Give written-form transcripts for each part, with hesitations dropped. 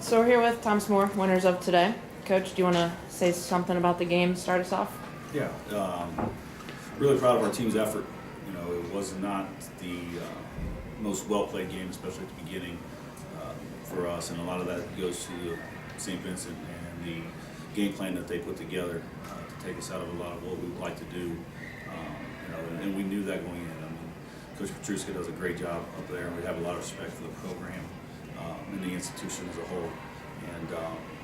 So we're here with Thomas More, winners of today. Coach, do you want to say something about the game? Start us off. Yeah, really proud of our team's effort. You know, it was not the most well-played game, especially at the beginning for us, and a lot of that goes to St. Vincent and the game plan that they put together to take us out of a lot of what we would like to do. You know, and we knew that going in. I mean, Coach Petruska does a great job up there, and we have a lot of respect for the program and the institution as a whole. And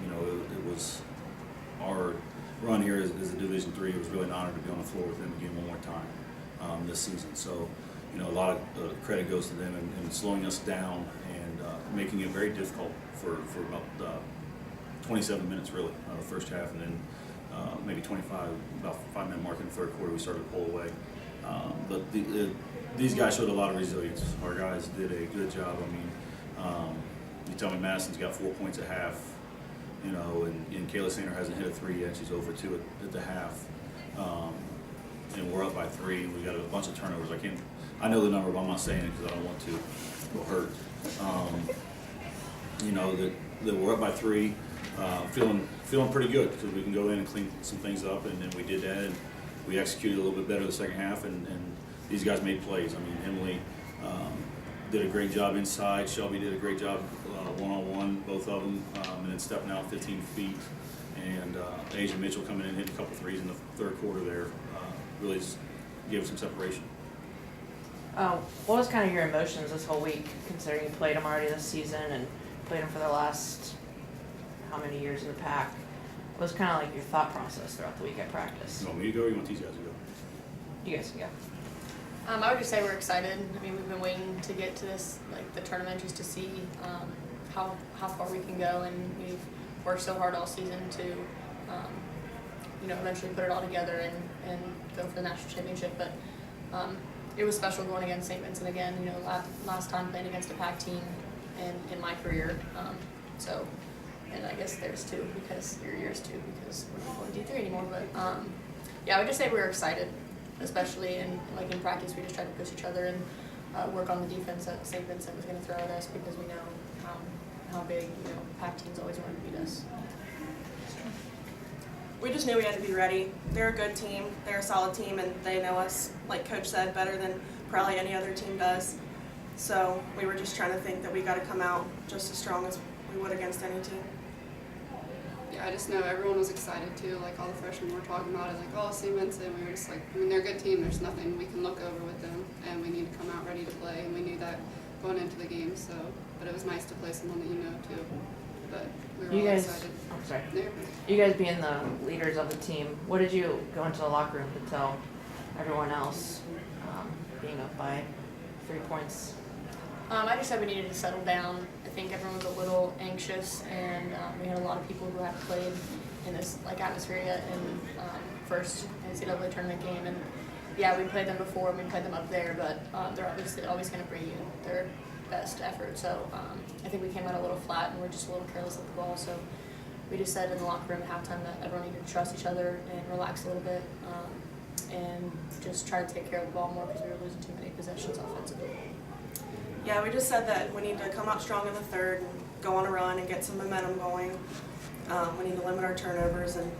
you know, it was our run here as a Division III. It was really an honor to be on the floor with them again one more time this season. So, you know, a lot of credit goes to them in slowing us down and making it very difficult for about 27 minutes really, the first half, and then maybe 25, about 5-minute mark in the third quarter, we started to pull away. But these guys showed a lot of resilience. Our guys did a good job. I mean, you tell me Madison's got 4 points at half, you know, and Kayla Sander hasn't hit a 3 yet. She's over 2 at the half. And we're up by 3. We got a bunch of turnovers. I know the number, but I'm not saying it because I don't want to. It'll hurt. You know, that we're up by 3, feeling pretty good because we can go in and clean some things up, and then we did that, and we executed a little bit better the second half, and these guys made plays. I mean, Emily did a great job inside. Shelby did a great job one-on-one, both of them, and then stepping out 15 feet. And Asia Mitchell coming in and hitting a couple threes in the third quarter there really just gave us some separation. What was kind of your emotions this whole week, considering you played them already this season and played them for the last how many years in the pack? What was kind of like your thought process throughout the week at practice? You want me to go or you want these guys to go? You guys can go. I would just say we're excited. I mean, we've been waiting to get to this, like the tournament, just to see how far we can go, and we've worked so hard all season to, you know, eventually put it all together and go for the national championship. But it was special going against St. Vincent again. You know, last time playing against a PAC team in my career. So, and I guess there's two because you're yours too because we're not going D3 anymore. But yeah, I would just say we were excited. Especially in practice, we just tried to push each other and work on the defense that St. Vincent was going to throw at us because we know how big, you know, PAC teams always want to beat us. We just knew we had to be ready. They're a good team, they're a solid team, and they know us, like Coach said, better than probably any other team does. So we were just trying to think that we got to come out just as strong as we would against any team. Yeah, I just know everyone was excited too. Like all the freshmen were talking about it, like, oh, St. Vincent. We were just like, I mean, they're a good team. There's nothing we can look over with them, and we need to come out ready to play. And we knew that going into the game. So, but it was nice to play someone that you know too. But we were all excited. I'm sorry. There. You guys being the leaders of the team, what did you go into the locker room to tell everyone else being up by 3 points? I just said we needed to settle down. I think everyone was a little anxious, and we had a lot of people who had played in this like atmosphere yet in first NCAA tournament game. And yeah, we played them before, and we played them up there, but they're obviously always going to bring you their best effort. So I think we came out a little flat, and we're just a little careless with the ball. So we just said in the locker room at halftime that everyone needed to trust each other and relax a little bit, and just try to take care of the ball more because we were losing too many possessions offensively. Yeah, we just said that we need to come out strong in the third and go on a run and get some momentum going. We need to limit our turnovers, and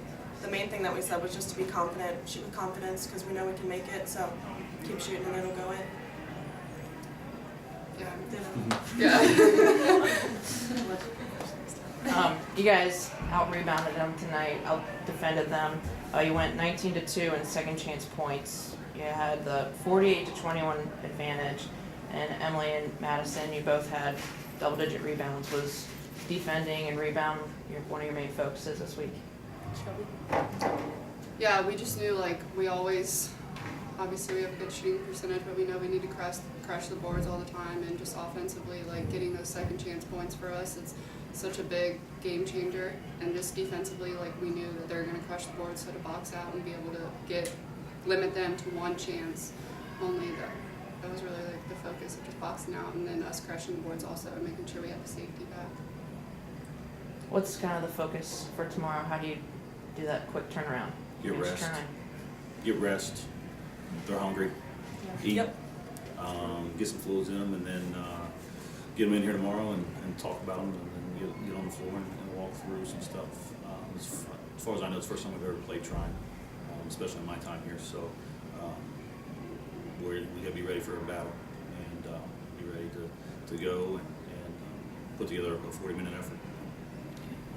the main thing that we said was just to be confident, shoot with confidence because we know we can make it, so keep shooting and it'll go in. Yeah. Yeah. You guys out-rebounded them tonight, out-defended them. You went 19-2 in second chance points. You had the 48-21 advantage. And Emily and Madison, you both had double-digit rebounds. Was defending and rebound one of your main focuses this week? Yeah, we just knew like we always, obviously we have a good shooting percentage, but we know we need to crash the boards all the time, and just offensively, like getting those second chance points for us, it's such a big game changer. And just defensively, like we knew that they're going to crush the boards, so to box out and be able to limit them to one chance. Only that was really like the focus of just boxing out, and then us crushing the boards also, and making sure we have the safety back. What's kind of the focus for tomorrow? How do you do that quick turnaround? Get Finish rest. turnaround. Get rest. They're hungry. Eat. Yep. Get some fluids in them, and then get them in here tomorrow and talk about them, and then get on the floor and walk through some stuff. As far as I know, it's the first time we've ever played trying, especially in my time here. So we got to be ready for a battle and be ready to go and put together a 40-minute effort.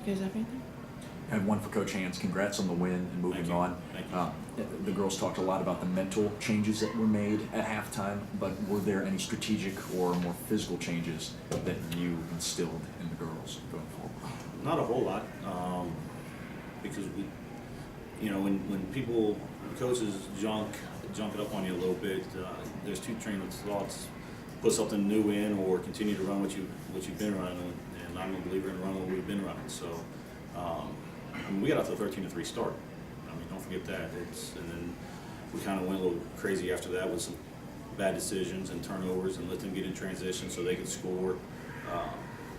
You guys have anything? I have one for Coach Hands. Congrats on the win and moving Thank you. on. Thank you. The girls talked a lot about the mental changes that were made at halftime, but were there any strategic or more physical changes that you instilled in the girls going forward? Not a whole lot, because when people, coaches junk it up on you a little bit, there's two trains of thoughts: put something new in or continue to run what you've been running. And I'm a believer in running what we've been running. So we got off to a 13-3 start. I mean, don't forget that. And then we kind of went a little crazy after that with some bad decisions and turnovers, and let them get in transition so they could score.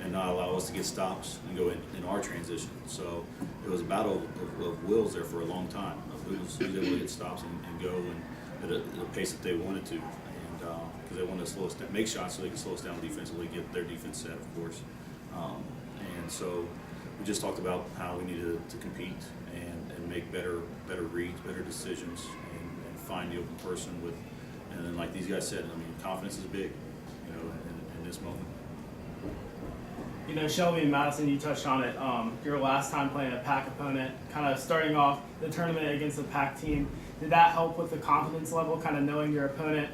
And not allow us to get stops and go in our transition. So it was a battle of wills there for a long time. Who was able to get stops and go at a pace that they wanted to, and because they wanted to slow us down, make shots so they could slow us down defensively, get their defense set, of course. And so we just talked about how we needed to compete and make better reads, better decisions, and find the open person with. And then, like these guys said, I mean, confidence is big, in this moment. Shelby and Madison, you touched on it. Your last time playing a PAC opponent, kind of starting off the tournament against a PAC team, did that help with the confidence level, kind of knowing your opponent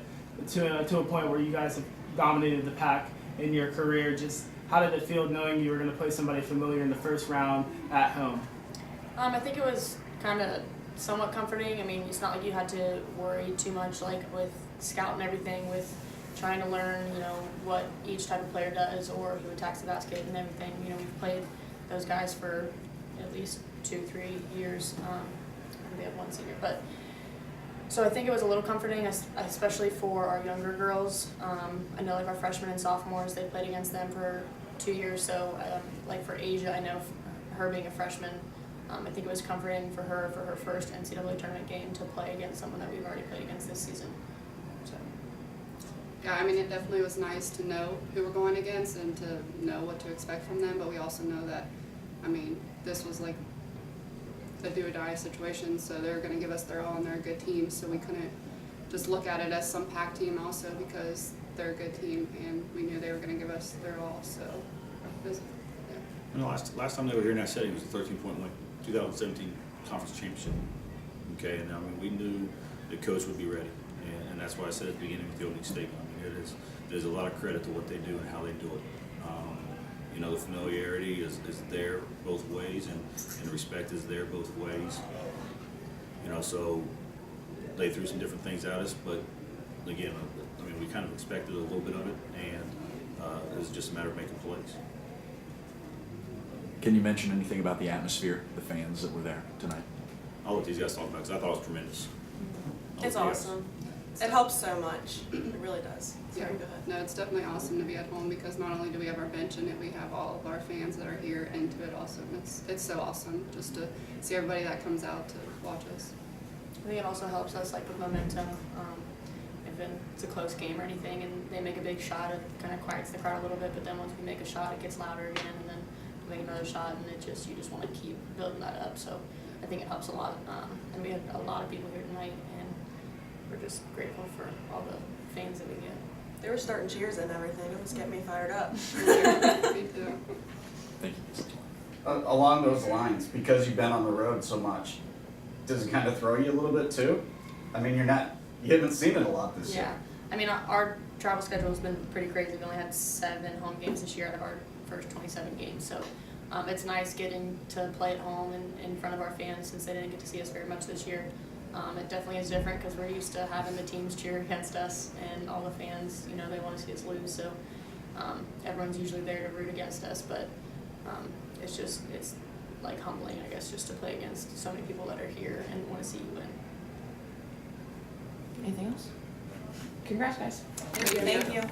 to a point where you guys have dominated the PAC in your career? Just how did it feel knowing you were going to play somebody familiar in the first round at home? I think it was kind of somewhat comforting. I mean, it's not like you had to worry too much, like with scout and everything, with trying to learn, what each type of player does or who attacks the basket and everything. We've played those guys for at least 2-3 years. We have one senior, but so I think it was a little comforting, especially for our younger girls. I know, like our freshmen and sophomores, they played against them for 2 years. So, like for Asia, I know her being a freshman, I think it was comforting for her first NCAA tournament game to play against someone that we've already played against this season. So. Yeah, I mean, it definitely was nice to know who we're going against and to know what to expect from them, but we also know that, I mean, this was like a do-or-die situation, so they're going to give us their all and they're a good team, so we couldn't just look at it as some PAC team also, because they're a good team and we knew they were going to give us their all, so it was, yeah. Last time they were here in that setting was a 13-point win, 2017 conference championship. Okay, and I mean, we knew the coach would be ready, and that's why I said at the beginning with the opening statement. I mean, there's a lot of credit to what they do and how they do it. The familiarity is there both ways, and the respect is there both ways. So they threw some different things at us, but again, I mean, we kind of expected a little bit of it, and it was just a matter of making plays. Can you mention anything about the atmosphere, the fans that were there tonight? I'll let these guys talk about it because I thought it was tremendous. It's awesome. It helps so much. It really does. It's Yeah. very good. No, it's definitely awesome to be at home because not only do we have our bench in it, we have all of our fans that are here into it also. And it's so awesome just to see everybody that comes out to watch us. I think it also helps us, like with momentum. If it's a close game or anything, and they make a big shot, it kind of quiets the crowd a little bit. But then once we make a shot, it gets louder again, and then we make another shot, and you just want to keep building that up. So I think it helps a lot. And we had a lot of people here tonight, and we're just grateful for all the fans that we get. They were starting cheers and everything. It was getting me fired up. Me too. Thank you. Along those lines, because you've been on the road so much, does it kind of throw you a little bit too? I mean, you haven't seen it a lot this year. Yeah, I mean, our travel schedule has been pretty crazy. We only had 7 home games this year out of our first 27 games. So it's nice getting to play at home and in front of our fans since they didn't get to see us very much this year. It definitely is different because we're used to having the teams cheer against us and all the fans, they want to see us lose. So everyone's usually there to root against us, but it's like humbling, I guess, just to play against so many people that are here and want to see you win. Anything else? Congrats, guys. Thank you.